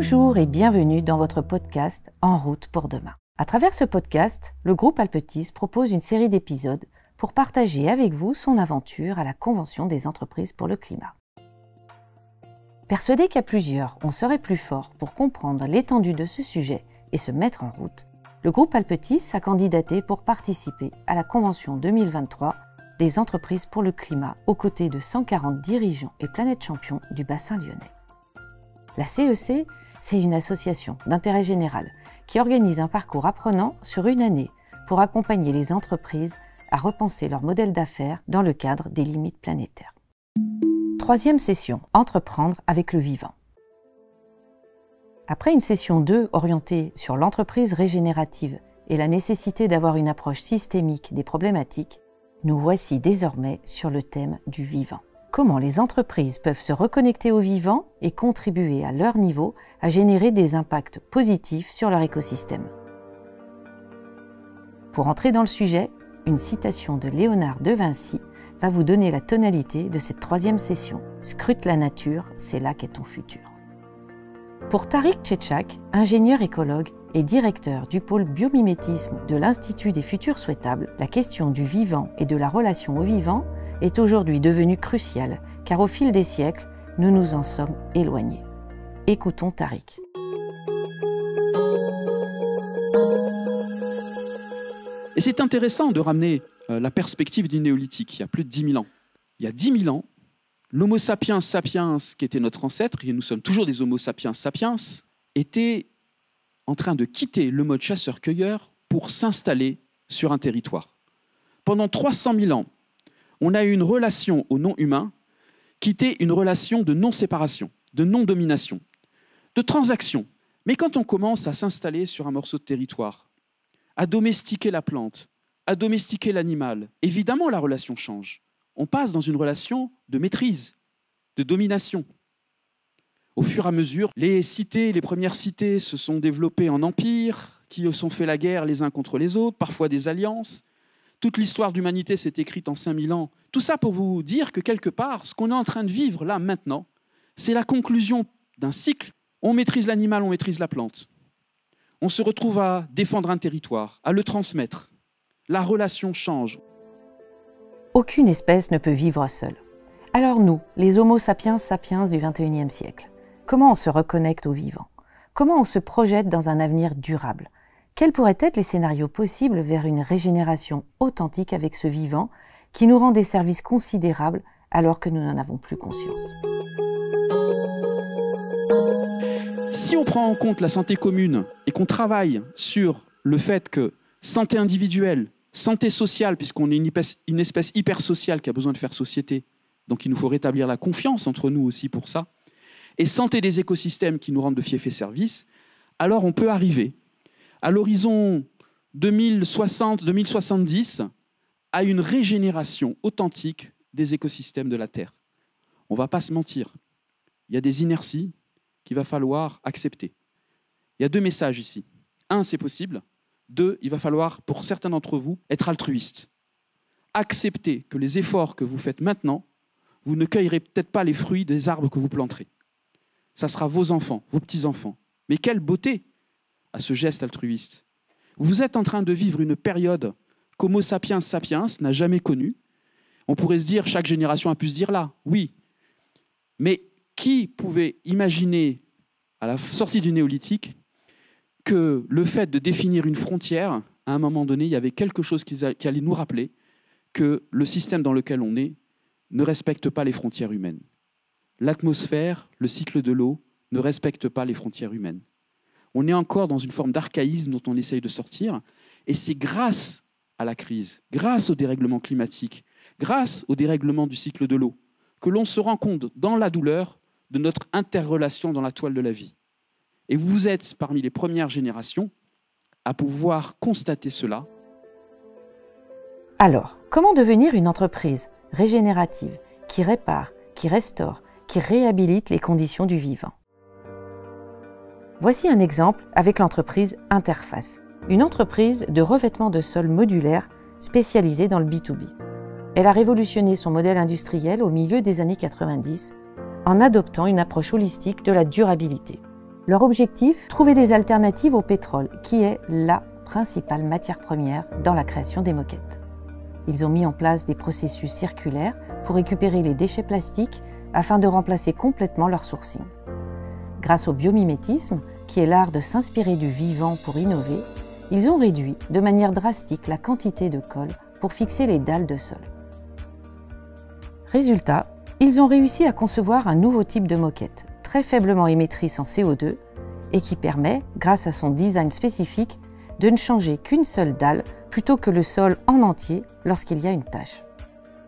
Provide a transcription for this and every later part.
Bonjour et bienvenue dans votre podcast En route pour demain. À travers ce podcast, le groupe Alpetis propose une série d'épisodes pour partager avec vous son aventure à la Convention des entreprises pour le climat. Persuadé qu'à plusieurs, on serait plus fort pour comprendre l'étendue de ce sujet et se mettre en route, le groupe Alpetis a candidaté pour participer à la Convention 2023 des entreprises pour le climat aux côtés de 140 dirigeants et planètes champions du bassin lyonnais. La CEC, c'est une association d'intérêt général qui organise un parcours apprenant sur une année pour accompagner les entreprises à repenser leur modèle d'affaires dans le cadre des limites planétaires. Troisième session, entreprendre avec le vivant. Après une session 2 orientée sur l'entreprise régénérative et la nécessité d'avoir une approche systémique des problématiques, nous voici désormais sur le thème du vivant. Comment les entreprises peuvent se reconnecter au vivant et contribuer à leur niveau à générer des impacts positifs sur leur écosystème. Pour entrer dans le sujet, une citation de Léonard de Vinci va vous donner la tonalité de cette troisième session. Scrute la nature, c'est là qu'est ton futur. Pour Tariq Tchetchak, ingénieur écologue et directeur du pôle biomimétisme de l'Institut des futurs souhaitables, la question du vivant et de la relation au vivant est aujourd'hui devenue cruciale, car au fil des siècles, nous nous en sommes éloignés. Écoutons Tariq. Et c'est intéressant de ramener la perspective du néolithique, il y a plus de 10 000 ans. Il y a 10 000 ans, l'Homo sapiens sapiens, qui était notre ancêtre, et nous sommes toujours des Homo sapiens sapiens, était en train de quitter le mode chasseur-cueilleur pour s'installer sur un territoire. Pendant 300 000 ans, on a eu une relation au non-humain qui était une relation de non-séparation, de non-domination, de transaction. Mais quand on commence à s'installer sur un morceau de territoire, à domestiquer la plante, à domestiquer l'animal, évidemment la relation change. On passe dans une relation de maîtrise, de domination. Au fur et à mesure, les cités, les premières cités se sont développées en empires, qui se sont fait la guerre les uns contre les autres, parfois des alliances. Toute l'histoire de l'humanité s'est écrite en 5000 ans. Tout ça pour vous dire que quelque part, ce qu'on est en train de vivre là, maintenant, c'est la conclusion d'un cycle. On maîtrise l'animal, on maîtrise la plante. On se retrouve à défendre un territoire, à le transmettre. La relation change. Aucune espèce ne peut vivre seule. Alors nous, les Homo sapiens sapiens du XXIe siècle, comment on se reconnecte au vivant? Comment on se projette dans un avenir durable? Quels pourraient être les scénarios possibles vers une régénération authentique avec ce vivant qui nous rend des services considérables alors que nous n'en avons plus conscience? Si on prend en compte la santé commune et qu'on travaille sur le fait que santé individuelle, santé sociale, puisqu'on est une espèce hyper sociale qui a besoin de faire société, donc il nous faut rétablir la confiance entre nous aussi pour ça, et santé des écosystèmes qui nous rendent de fief et service, alors on peut arriver à l'horizon 2060-2070 à une régénération authentique des écosystèmes de la Terre. On ne va pas se mentir, il y a des inerties qu'il va falloir accepter. Il y a 2 messages ici. 1, c'est possible. 2, il va falloir, pour certains d'entre vous, être altruiste. Accepter que les efforts que vous faites maintenant, vous ne cueillerez peut-être pas les fruits des arbres que vous planterez. Ça sera vos enfants, vos petits-enfants. Mais quelle beauté à ce geste altruiste. Vous êtes en train de vivre une période qu'Homo sapiens sapiens n'a jamais connue. On pourrait se dire, chaque génération a pu se dire là, oui. Mais qui pouvait imaginer, à la sortie du néolithique, que le fait de définir une frontière, à un moment donné, il y avait quelque chose qui allait nous rappeler que le système dans lequel on est ne respecte pas les frontières humaines. L'atmosphère, le cycle de l'eau ne respectent pas les frontières humaines. On est encore dans une forme d'archaïsme dont on essaye de sortir, et c'est grâce à la crise, grâce au dérèglement climatique, grâce au dérèglement du cycle de l'eau, que l'on se rend compte dans la douleur de notre interrelation dans la toile de la vie. Et vous êtes parmi les premières générations à pouvoir constater cela. Alors, comment devenir une entreprise régénérative qui répare, qui restaure, qui réhabilite les conditions du vivant? Voici un exemple avec l'entreprise Interface, une entreprise de revêtement de sol modulaire spécialisée dans le B2B. Elle a révolutionné son modèle industriel au milieu des années 90 en adoptant une approche holistique de la durabilité. Leur objectif, trouver des alternatives au pétrole, qui est la principale matière première dans la création des moquettes. Ils ont mis en place des processus circulaires pour récupérer les déchets plastiques afin de remplacer complètement leur sourcing. Grâce au biomimétisme, qui est l'art de s'inspirer du vivant pour innover, ils ont réduit de manière drastique la quantité de colle pour fixer les dalles de sol. Résultat, ils ont réussi à concevoir un nouveau type de moquette, très faiblement émettrice en CO2 et qui permet, grâce à son design spécifique, de ne changer qu'une seule dalle plutôt que le sol en entier lorsqu'il y a une tache.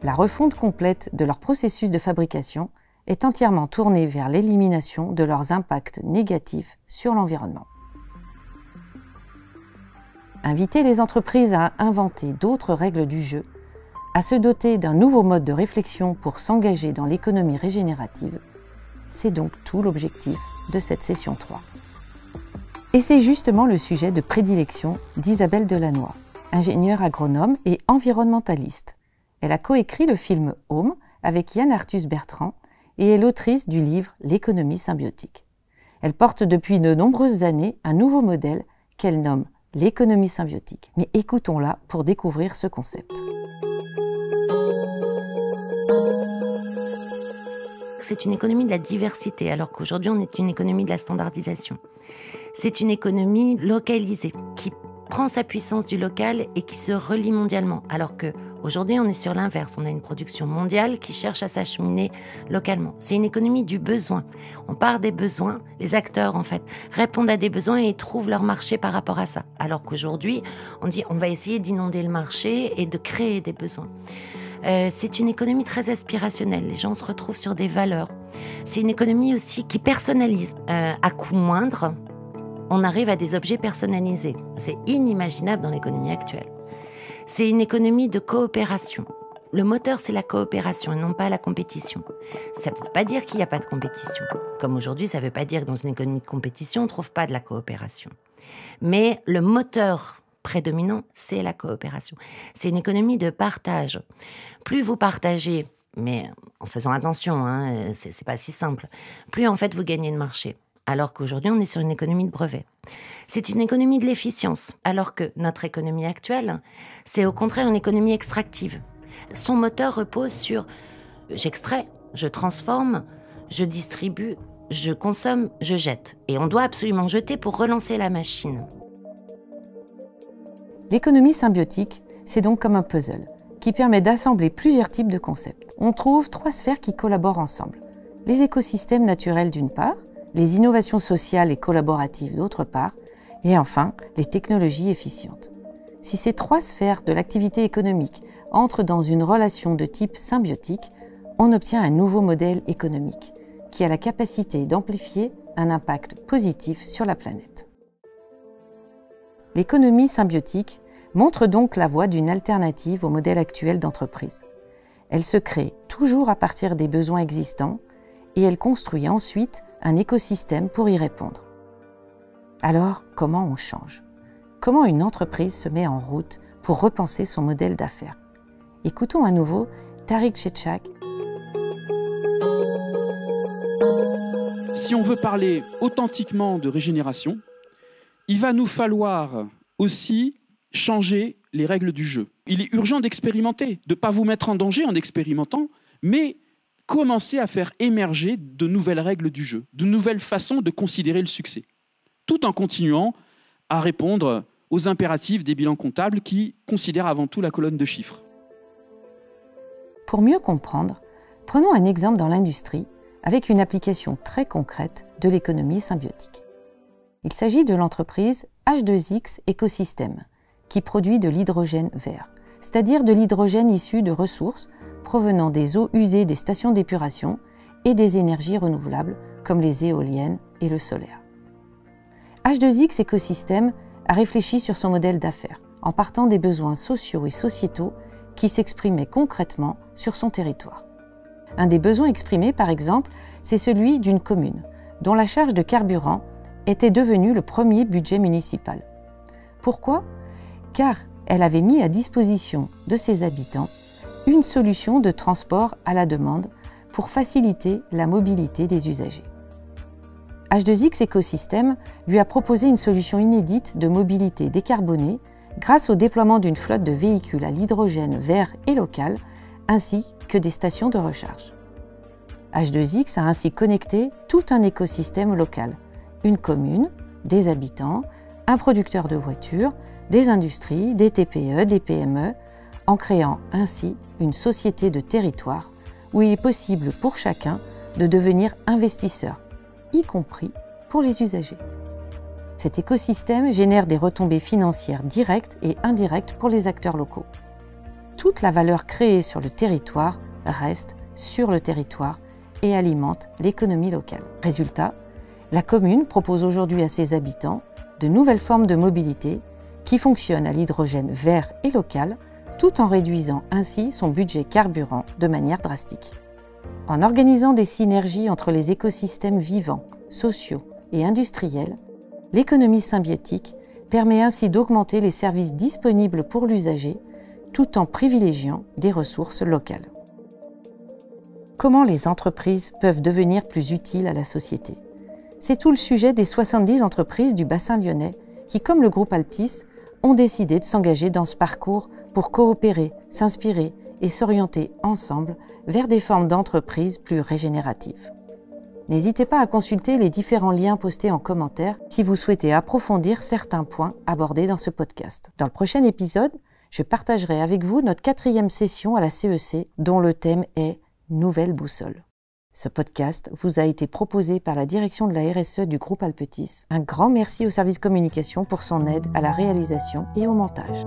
La refonte complète de leur processus de fabrication est entièrement tournée vers l'élimination de leurs impacts négatifs sur l'environnement. Inviter les entreprises à inventer d'autres règles du jeu, à se doter d'un nouveau mode de réflexion pour s'engager dans l'économie régénérative, c'est donc tout l'objectif de cette session 3. Et c'est justement le sujet de prédilection d'Isabelle Delannoy, ingénieure agronome et environnementaliste. Elle a coécrit le film Home avec Yann Arthus Bertrand et est l'autrice du livre L'économie symbiotique. Elle porte depuis de nombreuses années un nouveau modèle qu'elle nomme l'économie symbiotique. Mais écoutons-la pour découvrir ce concept. C'est une économie de la diversité, alors qu'aujourd'hui on est une économie de la standardisation. C'est une économie localisée, qui prend sa puissance du local et qui se relie mondialement, alors qu'aujourd'hui on est sur l'inverse, on a une production mondiale qui cherche à s'acheminer localement. C'est une économie du besoin. On part des besoins, les acteurs en fait répondent à des besoins et trouvent leur marché par rapport à ça, alors qu'aujourd'hui on dit on va essayer d'inonder le marché et de créer des besoins. C'est une économie très aspirationnelle, les gens se retrouvent sur des valeurs. C'est une économie aussi qui personnalise. À coût moindre, on arrive à des objets personnalisés. C'est inimaginable dans l'économie actuelle. C'est une économie de coopération. Le moteur, c'est la coopération et non pas la compétition. Ça ne veut pas dire qu'il n'y a pas de compétition. Comme aujourd'hui, ça ne veut pas dire que dans une économie de compétition, on ne trouve pas de la coopération. Mais le moteur prédominant, c'est la coopération. C'est une économie de partage. Plus vous partagez, mais en faisant attention, c'est pas si simple, plus en fait vous gagnez de marché. Alors qu'aujourd'hui, on est sur une économie de brevets. C'est une économie de l'efficience, alors que notre économie actuelle, c'est au contraire une économie extractive. Son moteur repose sur j'extrais, je transforme, je distribue, je consomme, je jette. Et on doit absolument jeter pour relancer la machine. L'économie symbiotique, c'est donc comme un puzzle qui permet d'assembler plusieurs types de concepts. On trouve 3 sphères qui collaborent ensemble. Les écosystèmes naturels d'une part, les innovations sociales et collaboratives d'autre part, et enfin les technologies efficientes. Si ces 3 sphères de l'activité économique entrent dans une relation de type symbiotique, on obtient un nouveau modèle économique qui a la capacité d'amplifier un impact positif sur la planète. L'économie symbiotique montre donc la voie d'une alternative au modèle actuel d'entreprise. Elle se crée toujours à partir des besoins existants et elle construit ensuite un écosystème pour y répondre. Alors, comment on change? Comment une entreprise se met en route pour repenser son modèle d'affaires? Écoutons à nouveau Tariq Shedchak. Si on veut parler authentiquement de régénération, il va nous falloir aussi changer les règles du jeu. Il est urgent d'expérimenter, de ne pas vous mettre en danger en expérimentant, mais commencer à faire émerger de nouvelles règles du jeu, de nouvelles façons de considérer le succès, tout en continuant à répondre aux impératifs des bilans comptables qui considèrent avant tout la colonne de chiffres. Pour mieux comprendre, prenons un exemple dans l'industrie avec une application très concrète de l'économie symbiotique. Il s'agit de l'entreprise H2X Écosystème, qui produit de l'hydrogène vert, c'est-à-dire de l'hydrogène issu de ressources provenant des eaux usées des stations d'épuration et des énergies renouvelables comme les éoliennes et le solaire. H2X Écosystème a réfléchi sur son modèle d'affaires en partant des besoins sociaux et sociétaux qui s'exprimaient concrètement sur son territoire. Un des besoins exprimés, par exemple, c'est celui d'une commune dont la charge de carburant était devenue le premier budget municipal. Pourquoi ? Car elle avait mis à disposition de ses habitants une solution de transport à la demande pour faciliter la mobilité des usagers. H2X Écosystème lui a proposé une solution inédite de mobilité décarbonée grâce au déploiement d'une flotte de véhicules à l'hydrogène vert et local, ainsi que des stations de recharge. H2X a ainsi connecté tout un écosystème local, une commune, des habitants, un producteur de voitures, des industries, des TPE, des PME, en créant ainsi une société de territoire où il est possible pour chacun de devenir investisseur, y compris pour les usagers. Cet écosystème génère des retombées financières directes et indirectes pour les acteurs locaux. Toute la valeur créée sur le territoire reste sur le territoire et alimente l'économie locale. Résultat, la commune propose aujourd'hui à ses habitants de nouvelles formes de mobilité qui fonctionnent à l'hydrogène vert et local, tout en réduisant ainsi son budget carburant de manière drastique. En organisant des synergies entre les écosystèmes vivants, sociaux et industriels, l'économie symbiotique permet ainsi d'augmenter les services disponibles pour l'usager tout en privilégiant des ressources locales. Comment les entreprises peuvent devenir plus utiles à la société? C'est tout le sujet des 70 entreprises du bassin lyonnais qui, comme le groupe Alptis, ont décidé de s'engager dans ce parcours pour coopérer, s'inspirer et s'orienter ensemble vers des formes d'entreprises plus régénératives. N'hésitez pas à consulter les différents liens postés en commentaire si vous souhaitez approfondir certains points abordés dans ce podcast. Dans le prochain épisode, je partagerai avec vous notre 4e session à la CEC dont le thème est « Nouvelle boussole ». Ce podcast vous a été proposé par la direction de la RSE du groupe Alptis. Un grand merci au service communication pour son aide à la réalisation et au montage.